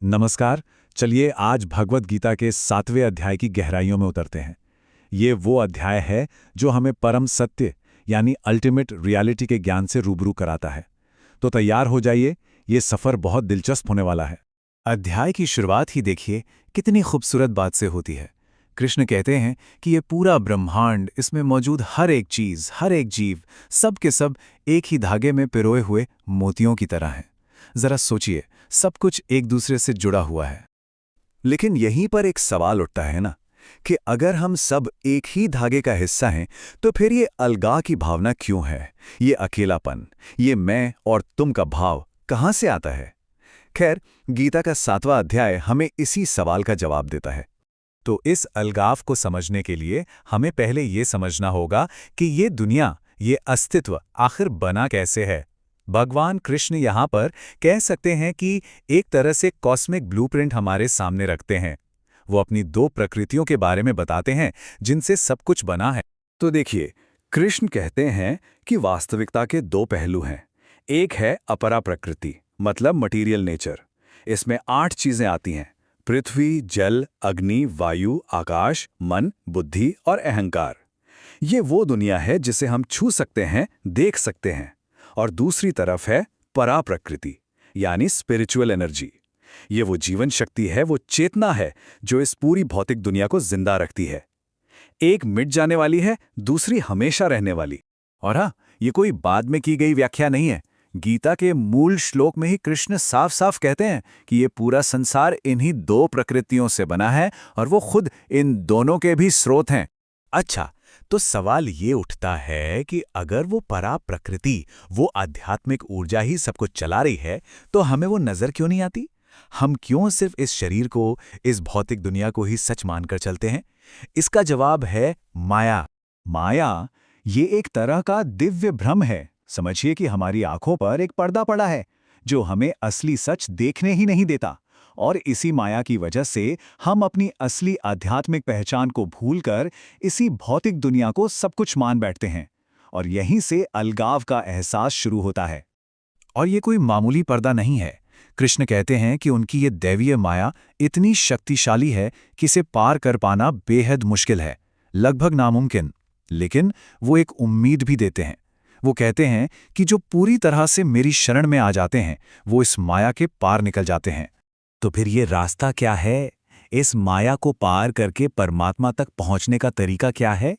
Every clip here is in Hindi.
नमस्कार। चलिए आज भगवत गीता के 7वें अध्याय की गहराइयों में उतरते हैं। ये वो अध्याय है जो हमें परम सत्य यानी अल्टीमेट रियलिटी के ज्ञान से रूबरू कराता है। तो तैयार हो जाइए, ये सफ़र बहुत दिलचस्प होने वाला है। अध्याय की शुरुआत ही देखिए, कितनी खूबसूरत बात से होती है। कृष्ण कहते हैं कि ये पूरा ब्रह्मांड, इसमें मौजूद हर एक चीज़, हर एक जीव, सब के सब एक ही धागे में पिरोए हुए मोतियों की तरह हैं। जरा सोचिए, सब कुछ एक दूसरे से जुड़ा हुआ है। लेकिन यहीं पर एक सवाल उठता है ना, कि अगर हम सब एक ही धागे का हिस्सा हैं, तो फिर ये अलगाव की भावना क्यों है? ये अकेलापन, ये मैं और तुम का भाव कहाँ से आता है? खैर, गीता का 7वां अध्याय हमें इसी सवाल का जवाब देता है। तो इस अलगाव को समझने के लिए हमें पहले ये समझना होगा कि ये दुनिया, ये अस्तित्व आखिर बना कैसे है। भगवान कृष्ण यहाँ पर कह सकते हैं कि एक तरह से कॉस्मिक ब्लूप्रिंट हमारे सामने रखते हैं। वो अपनी दो प्रकृतियों के बारे में बताते हैं जिनसे सब कुछ बना है। तो देखिए, कृष्ण कहते हैं कि वास्तविकता के दो पहलू हैं। एक है अपरा प्रकृति, मतलब मटीरियल नेचर। इसमें 8 चीजें आती हैं: पृथ्वी, जल, अग्नि, वायु, आकाश, मन, बुद्धि और अहंकार। ये वो दुनिया है जिसे हम छू सकते हैं, देख सकते हैं। और दूसरी तरफ है परा प्रकृति, यानी स्पिरिचुअल एनर्जी। ये वो जीवन शक्ति है, वो चेतना है जो इस पूरी भौतिक दुनिया को जिंदा रखती है। एक मिट जाने वाली है, दूसरी हमेशा रहने वाली। और हाँ, ये कोई बाद में की गई व्याख्या नहीं है। गीता के मूल श्लोक में ही कृष्ण साफ साफ कहते हैं कि ये पूरा संसार इन्हीं दो प्रकृतियों से बना है और वो खुद इन दोनों के भी स्रोत हैं। अच्छा, तो सवाल ये उठता है कि अगर वो परा प्रकृति, वो आध्यात्मिक ऊर्जा ही सब कुछ चला रही है, तो हमें वो नजर क्यों नहीं आती? हम क्यों सिर्फ इस शरीर को, इस भौतिक दुनिया को ही सच मानकर चलते हैं? इसका जवाब है माया। माया ये एक तरह का दिव्य भ्रम है। समझिए कि हमारी आंखों पर एक पर्दा पड़ा है जो हमें असली सच देखने ही नहीं देता। और इसी माया की वजह से हम अपनी असली आध्यात्मिक पहचान को भूलकर इसी भौतिक दुनिया को सब कुछ मान बैठते हैं। और यहीं से अलगाव का एहसास शुरू होता है। और ये कोई मामूली पर्दा नहीं है। कृष्ण कहते हैं कि उनकी ये दैवीय माया इतनी शक्तिशाली है कि इसे पार कर पाना बेहद मुश्किल है, लगभग नामुमकिन। लेकिन वो एक उम्मीद भी देते हैं। वो कहते हैं कि जो पूरी तरह से मेरी शरण में आ जाते हैं, वो इस माया के पार निकल जाते हैं। तो फिर ये रास्ता क्या है? इस माया को पार करके परमात्मा तक पहुंचने का तरीका क्या है?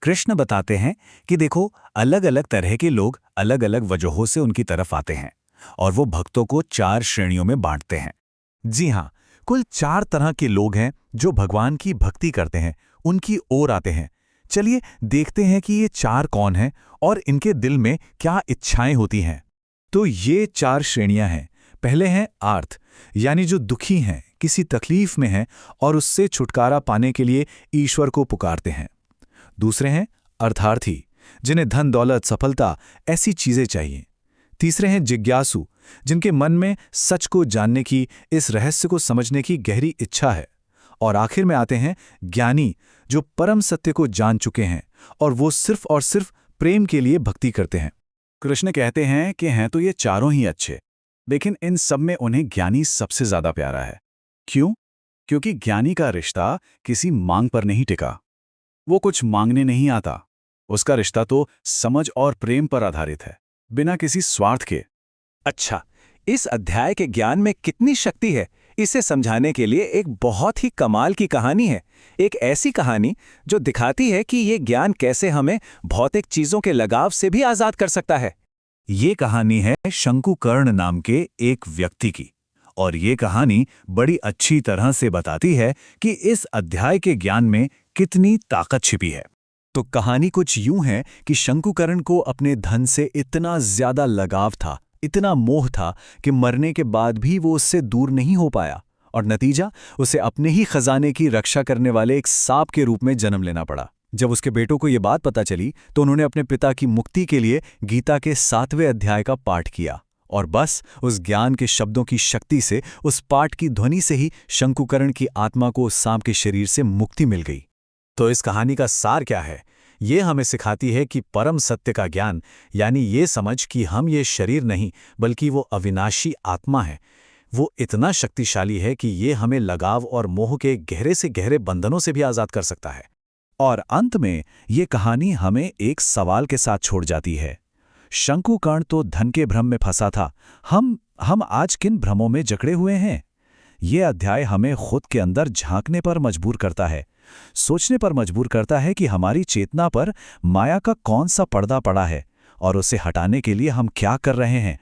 कृष्ण बताते हैं कि देखो, अलग अलग तरह के लोग अलग अलग वजहों से उनकी तरफ आते हैं और वो भक्तों को 4 श्रेणियों में बांटते हैं। जी हाँ, कुल 4 तरह के लोग हैं जो भगवान की भक्ति करते हैं, उनकी ओर आते हैं। चलिए देखते हैं कि ये 4 कौन हैं और इनके दिल में क्या इच्छाएं होती हैं। तो ये 4 श्रेणियां हैं। पहले हैं आर्त, यानी जो दुखी हैं, किसी तकलीफ में हैं और उससे छुटकारा पाने के लिए ईश्वर को पुकारते हैं। दूसरे हैं अर्थार्थी, जिन्हें धन, दौलत, सफलता, ऐसी चीजें चाहिए। तीसरे हैं जिज्ञासु, जिनके मन में सच को जानने की, इस रहस्य को समझने की गहरी इच्छा है। और आखिर में आते हैं ज्ञानी, जो परम सत्य को जान चुके हैं और वो सिर्फ और सिर्फ प्रेम के लिए भक्ति करते हैं। कृष्ण कहते हैं कि हैं तो ये चारों ही अच्छे, लेकिन इन सब में उन्हें ज्ञानी सबसे ज्यादा प्यारा है। क्यों? क्योंकि ज्ञानी का रिश्ता किसी मांग पर नहीं टिका। वो कुछ मांगने नहीं आता। उसका रिश्ता तो समझ और प्रेम पर आधारित है, बिना किसी स्वार्थ के। अच्छा, इस अध्याय के ज्ञान में कितनी शक्ति है, इसे समझाने के लिए एक बहुत ही कमाल की कहानी है। एक ऐसी कहानी जो दिखाती है कि ये ज्ञान कैसे हमें भौतिक चीजों के लगाव से भी आजाद कर सकता है। ये कहानी है शंकुकर्ण नाम के एक व्यक्ति की। और ये कहानी बड़ी अच्छी तरह से बताती है कि इस अध्याय के ज्ञान में कितनी ताकत छिपी है। तो कहानी कुछ यूं है कि शंकुकर्ण को अपने धन से इतना ज्यादा लगाव था, इतना मोह था कि मरने के बाद भी वो उससे दूर नहीं हो पाया। और नतीजा, उसे अपने ही खजाने की रक्षा करने वाले एक सांप के रूप में जन्म लेना पड़ा। जब उसके बेटों को ये बात पता चली तो उन्होंने अपने पिता की मुक्ति के लिए गीता के 7वें अध्याय का पाठ किया। और बस उस ज्ञान के शब्दों की शक्ति से, उस पाठ की ध्वनि से ही शंकुकर्ण की आत्मा को उस सांप के शरीर से मुक्ति मिल गई। तो इस कहानी का सार क्या है? ये हमें सिखाती है कि परम सत्य का ज्ञान, यानी ये समझ कि हम ये शरीर नहीं बल्कि वो अविनाशी आत्मा है, वो इतना शक्तिशाली है कि ये हमें लगाव और मोह के गहरे से गहरे बंधनों से भी आज़ाद कर सकता है। और अंत में ये कहानी हमें एक सवाल के साथ छोड़ जाती है। शंकुकर्ण तो धन के भ्रम में फंसा था। हम आज किन भ्रमों में जकड़े हुए हैं? ये अध्याय हमें खुद के अंदर झांकने पर मजबूर करता है, सोचने पर मजबूर करता है कि हमारी चेतना पर माया का कौन सा पर्दा पड़ा है और उसे हटाने के लिए हम क्या कर रहे हैं।